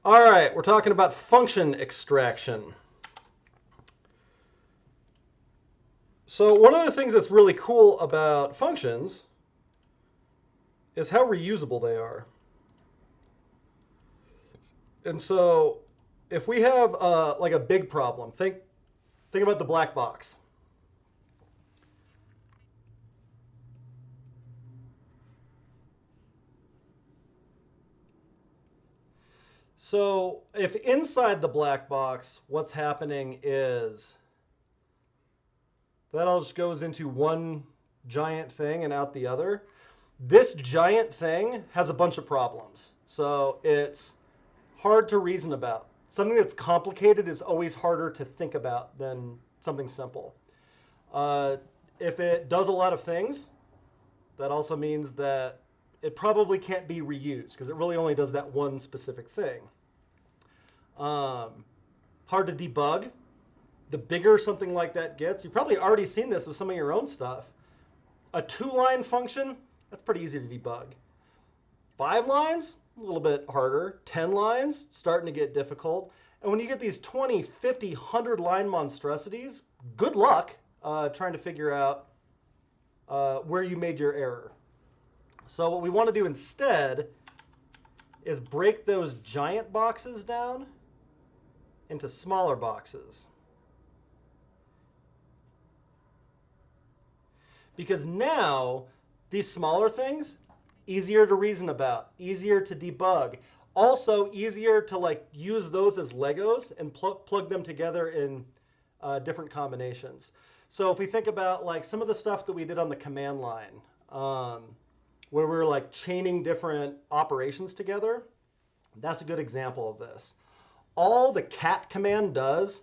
All right, we're talking about function extraction. So one of the things that's really cool about functions is how reusable they are. And so if we have like a big problem, think about the black box. So if inside the black box, what's happening is that all just goes into one giant thing and out the other. This giant thing has a bunch of problems. So it's hard to reason about. Something that's complicated is always harder to think about than something simple. Uh, if it does a lot of things, that also means that it probably can't be reused because it really only does that one specific thing. Hard to debug. The bigger something like that gets, you've probably already seen this with some of your own stuff. A 2-line function, that's pretty easy to debug. 5 lines, a little bit harder. 10 lines, starting to get difficult. And when you get these 20, 50, 100 line monstrosities, good luck trying to figure out where you made your error. So what we want to do instead is break those giant boxes down into smaller boxes. Because now these smaller things, easier to reason about, easier to debug, also easier to like use those as Legos and plug them together in different combinations. So if we think about like some of the stuff that we did on the command line, where we're like chaining different operations together, that's a good example of this. All the cat command does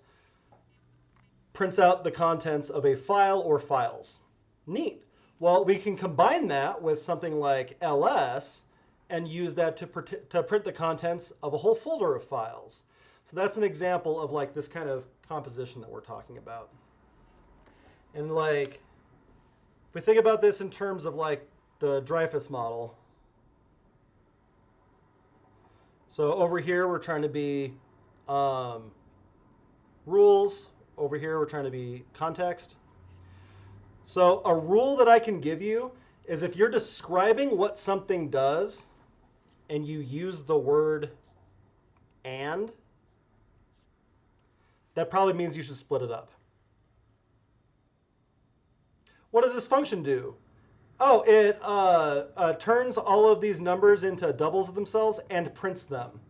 prints out the contents of a file or files. Neat. Well, we can combine that with something like ls and use that to print the contents of a whole folder of files. So that's an example of like this kind of composition that we're talking about. And like, if we think about this in terms of like the Dreyfus model, so over here we're trying to be rules. Over here we're trying to be context. So a rule that I can give you is if you're describing what something does and you use the word and, that probably means you should split it up. What does this function do? Oh, it turns all of these numbers into doubles of themselves and prints them.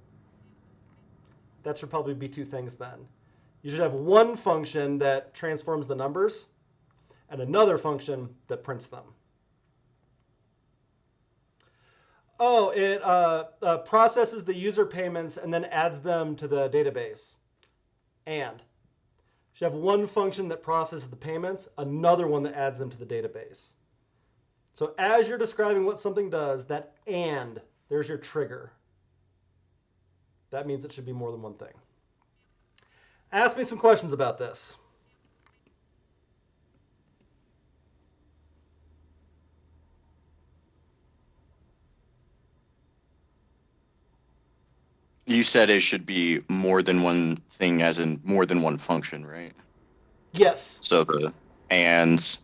That should probably be 2 things then. You should have one function that transforms the numbers and another function that prints them. Oh, it processes the user payments and then adds them to the database. And you should have one function that processes the payments, another one that adds them to the database. So as you're describing what something does, that and, there's your trigger. That means it should be more than one thing. Ask me some questions about this. You said it should be more than one thing, as in more than one function, right? Yes. So the and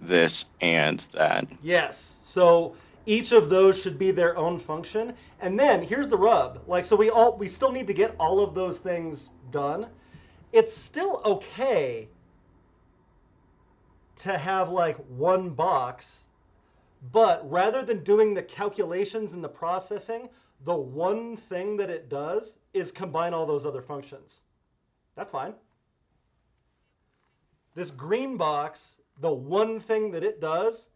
this and that. Yes. So each of those should be their own function. And then here's the rub. Like, so we still need to get all of those things done. It's still okay to have like one box, but rather than doing the calculations and the processing, the one thing that it does is combine all those other functions. That's fine. This green box, the one thing that it does,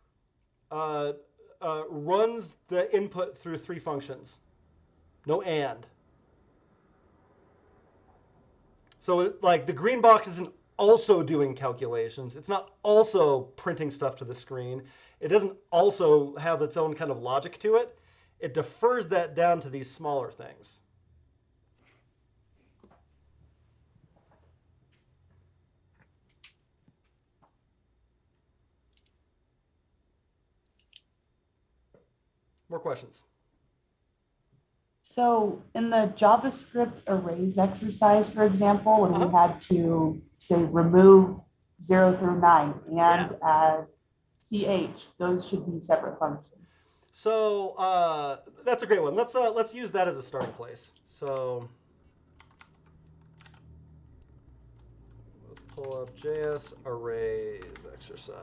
runs the input through 3 functions. No and. So like the green box isn't also doing calculations. It's not also printing stuff to the screen. It doesn't also have its own kind of logic to it. It defers that down to these smaller things. More questions? So in the JavaScript arrays exercise, for example, when we had to say remove 0 through 9 Yeah. and add ch, those should be separate functions. So that's a great one. Let's use that as a starting place. So let's pull up JS arrays exercise.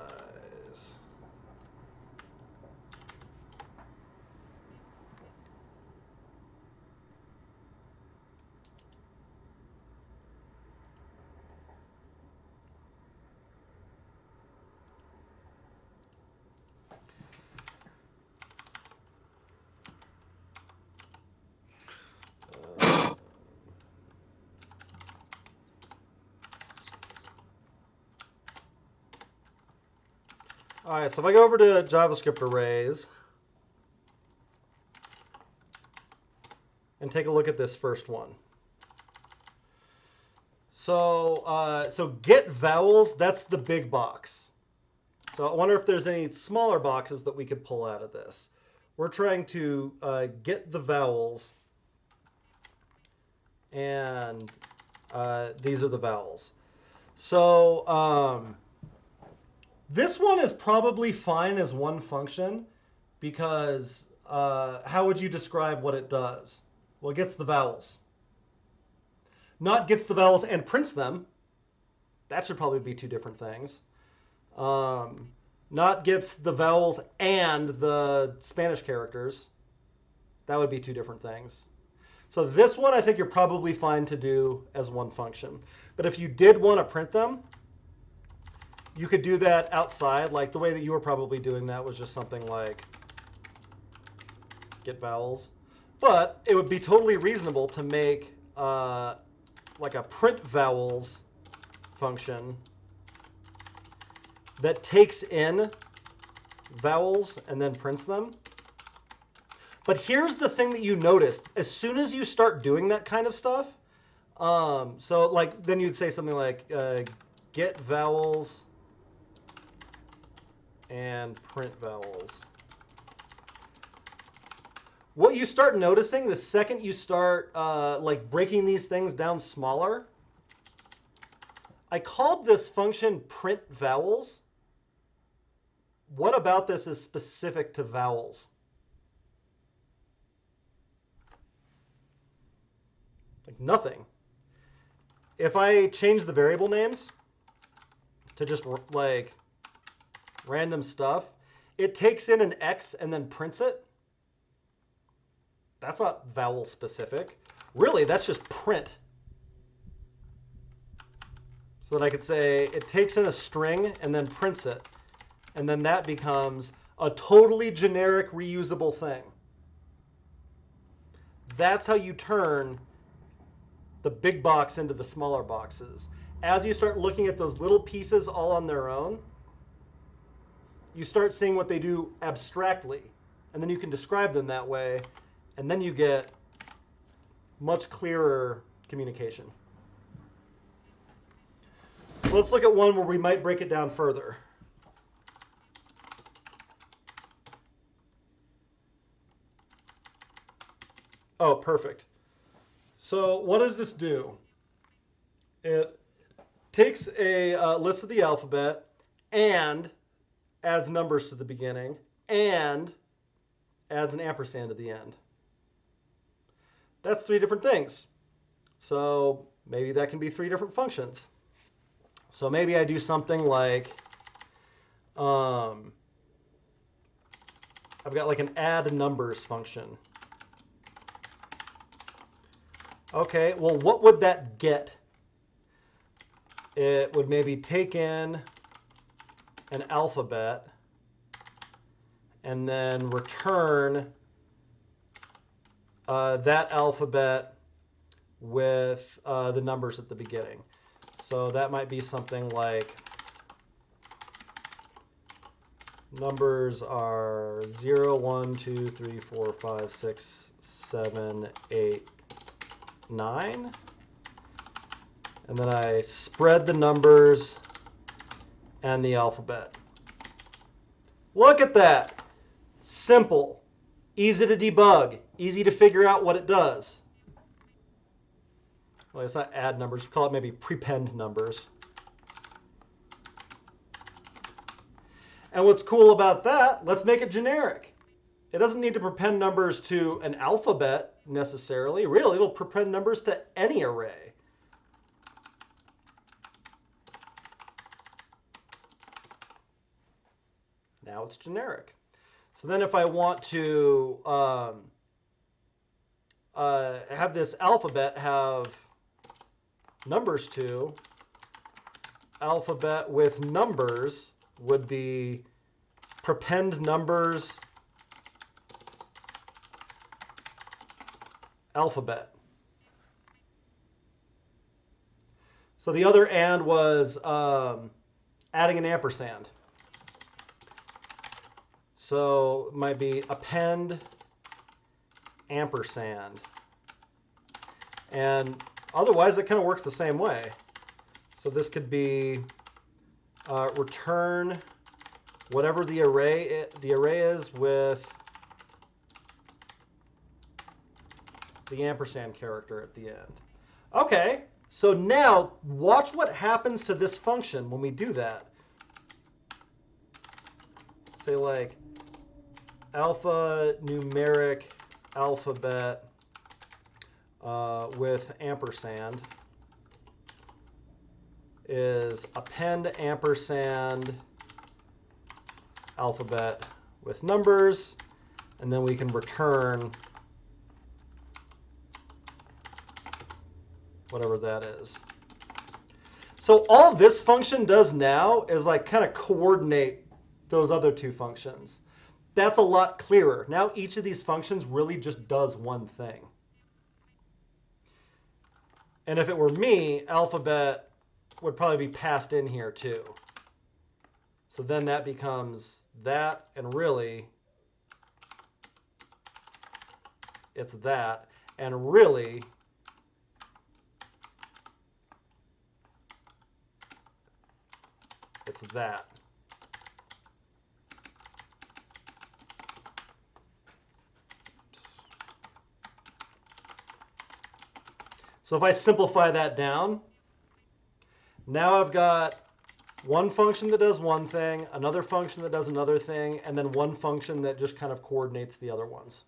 All right, so if I go over to JavaScript Arrays and take a look at this first one. So get vowels, that's the big box. So I wonder if there's any smaller boxes that we could pull out of this. We're trying to get the vowels, and these are the vowels. So this one is probably fine as one function because how would you describe what it does? Well, it gets the vowels. Not gets the vowels and prints them. That should probably be two different things. Not gets the vowels and the Spanish characters. That would be two different things. So this one I think you're probably fine to do as one function. But if you did want to print them, you could do that outside. Like the way that you were probably doing that was just something like get vowels. But it would be totally reasonable to make like a print vowels function that takes in vowels and then prints them. But here's the thing that you notice. As soon as you start doing that kind of stuff, so like then you'd say something like get vowels and print vowels. What you start noticing the second you start like breaking these things down smaller, I called this function print vowels. What about this is specific to vowels? Like nothing. If I change the variable names to just like random stuff, it takes in an X and then prints it. That's not vowel specific. Really, that's just print. So that I could say it takes in a string and then prints it. And then that becomes a totally generic reusable thing. That's how you turn the big box into the smaller boxes. As you start looking at those little pieces all on their own, you start seeing what they do abstractly. And then you can describe them that way. And then you get much clearer communication. So let's look at one where we might break it down further. Oh, perfect. So what does this do? It takes a list of the alphabet and adds numbers to the beginning and adds an ampersand at the end. That's three different things. So maybe that can be three different functions. So maybe I do something like, I've got like an add numbers function. Okay, well, what would that get? It would maybe take in an alphabet and then return that alphabet with the numbers at the beginning. So that might be something like numbers are 0, 1, 2, 3, 4, 5, 6, 7, 8, 9. And then I spread the numbers and the alphabet. Look at that. Simple. easy to debug, easy to figure out what it does. Well, it's not add numbers, call it maybe prepend numbers. And what's cool about that, let's make it generic. It doesn't need to prepend numbers to an alphabet necessarily. Really, it'll prepend numbers to any array. Now it's generic. So then if I want to have this alphabet have numbers to, alphabet with numbers would be prepend numbers alphabet. So the other and was adding an ampersand. So it might be append ampersand. And otherwise it kind of works the same way. So this could be return whatever the array is with the ampersand character at the end. Okay, so now watch what happens to this function when we do that. Say like alpha numeric alphabet with ampersand is append ampersand alphabet with numbers, and then we can return whatever that is. So all this function does now is like kind of coordinate those other two functions. That's a lot clearer. Now each of these functions really just does one thing. And if it were me, alphabet would probably be passed in here too. So then that becomes that, and really it's that, and really it's that. So if I simplify that down, now I've got one function that does one thing, another function that does another thing, and then one function that just kind of coordinates the other ones.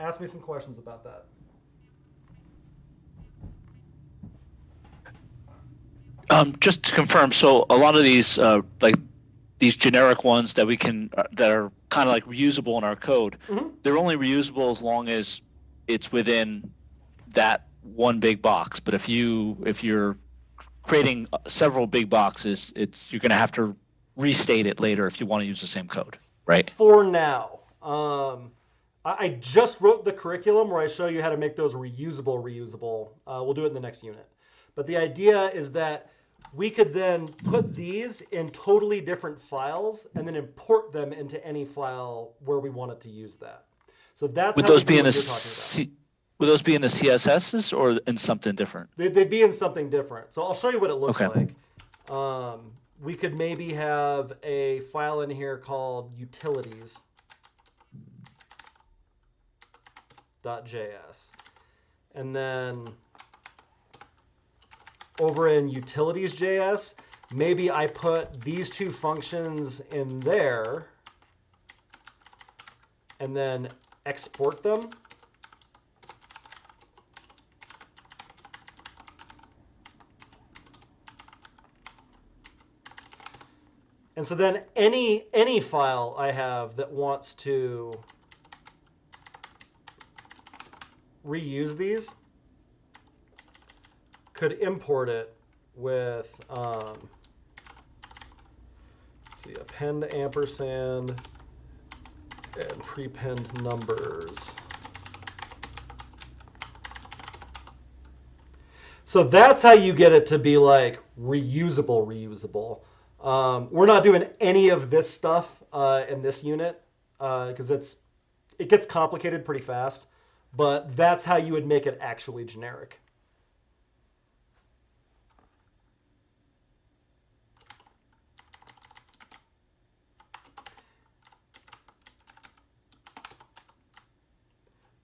Ask me some questions about that. Just to confirm, so a lot of these, like these generic ones that we can, that are kind of like reusable in our code, they're only reusable as long as it's within that one big box. But if you're creating several big boxes, you're going to have to restate it later if you want to use the same code, right? For now. I just wrote the curriculum where I show you how to make those reusable. We'll do it in the next unit. But the idea is that we could then put these in totally different files and then import them into any file where we wanted to use that. So that's Would how those we do be in what the you're talking about. Would those be in the CSSs or in something different? They'd be in something different. So I'll show you what it looks Okay. like. We could maybe have a file in here called utilities.js. And then over in utilities.js, maybe I put these two functions in there and then export them. And so then any file I have that wants to reuse these could import it with let's see, append ampersand and prepend numbers. So that's how you get it to be like reusable. We're not doing any of this stuff in this unit because it gets complicated pretty fast, but that's how you would make it actually generic.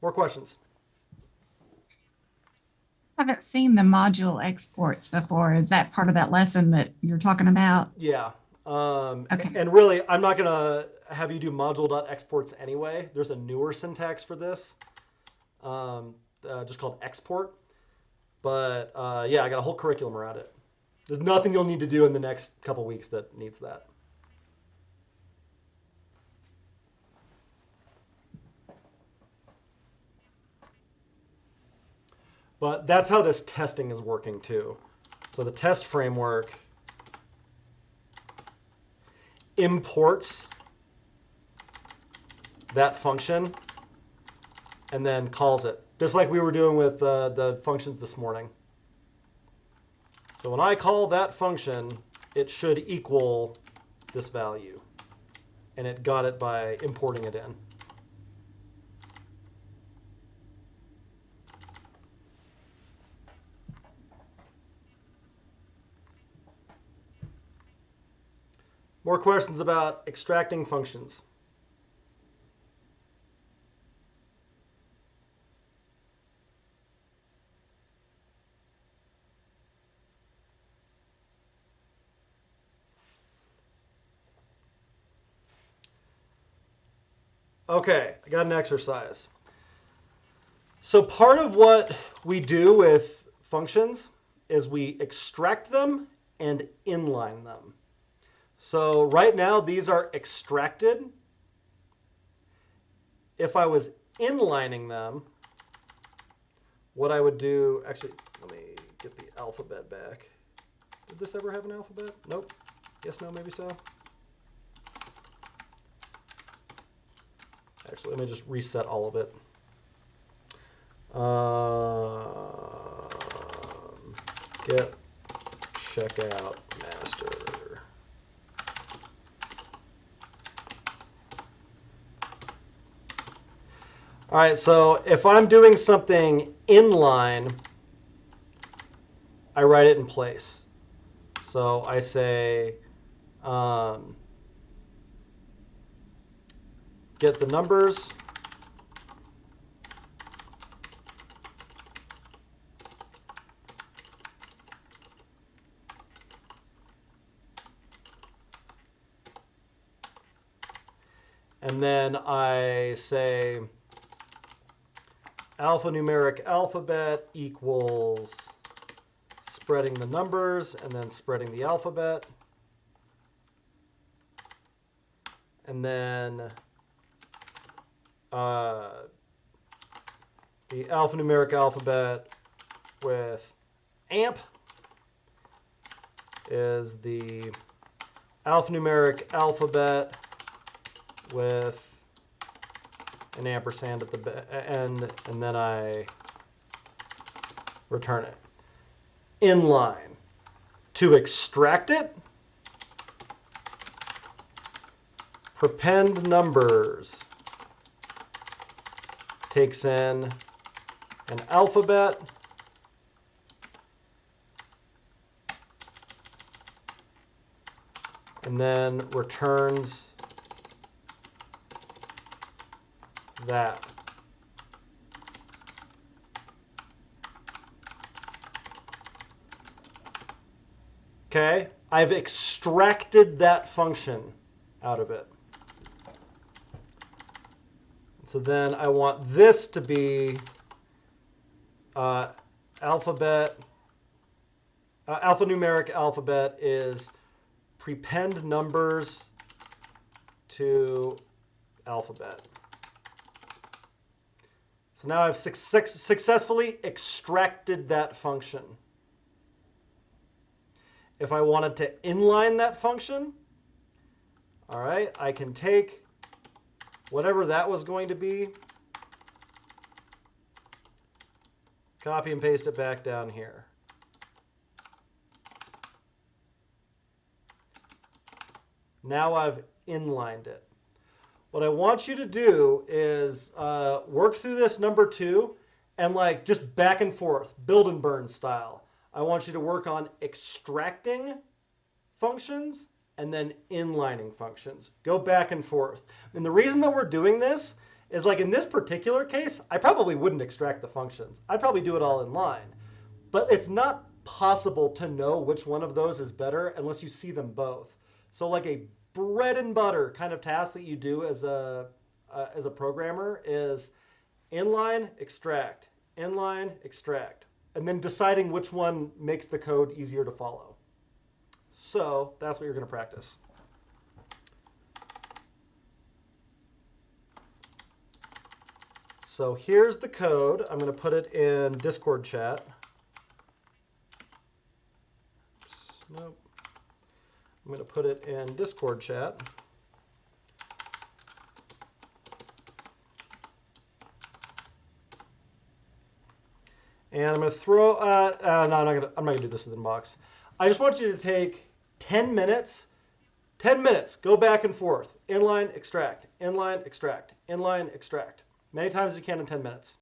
More questions? I haven't seen the module exports before. Is that part of that lesson that you're talking about? Yeah. Okay. And really, I'm not going to have you do module.exports anyway. There's a newer syntax for this, just called export. But yeah, I got a whole curriculum around it. There's nothing you'll need to do in the next couple weeks that needs that. But that's how this testing is working too. So the test framework imports that function and then calls it, just like we were doing with the functions this morning. So when I call that function, it should equal this value. And it got it by importing it in. More questions about extracting functions? Okay, I got an exercise. So part of what we do with functions is we extract them and inline them. So right now, these are extracted. If I was inlining them, what I would do, actually, let me get the alphabet back. Did this ever have an alphabet? Nope. Yes, no, maybe so. Actually, let me just reset all of it. Get checkout master. All right, so if I'm doing something inline, I write it in place. So I say, get the numbers. And then I say, alphanumeric alphabet equals spreading the numbers and then spreading the alphabet. And then the alphanumeric alphabet with amp is the alphanumeric alphabet with an ampersand at the end, and then I return it. Inline. To extract it, prepend numbers takes in an alphabet and then returns that. Okay, I've extracted that function out of it. So then I want this to be alphabet. Alphanumeric alphabet is prepend numbers to alphabet. So now I've successfully extracted that function. If I wanted to inline that function, all right, I can take whatever that was going to be, copy and paste it back down here. Now I've inlined it. What I want you to do is work through this number 2 and like just back and forth, build and burn style. I want you to work on extracting functions and then inlining functions. Go back and forth. And the reason that we're doing this is like in this particular case, I probably wouldn't extract the functions. I'd probably do it all in line. But it's not possible to know which one of those is better unless you see them both. So like a bread and butter kind of task that you do as a programmer is inline, extract, inline, extract, and then deciding which one makes the code easier to follow. So that's what you're going to practice. So here's the code. I'm going to put it in Discord chat. Oops, nope. I'm going to put it in Discord chat. And I'm going to throw, no, I'm not going to do this within box. I just want you to take 10 minutes. 10 minutes, go back and forth. Inline, extract, inline, extract, inline, extract. Many times as you can in 10 minutes.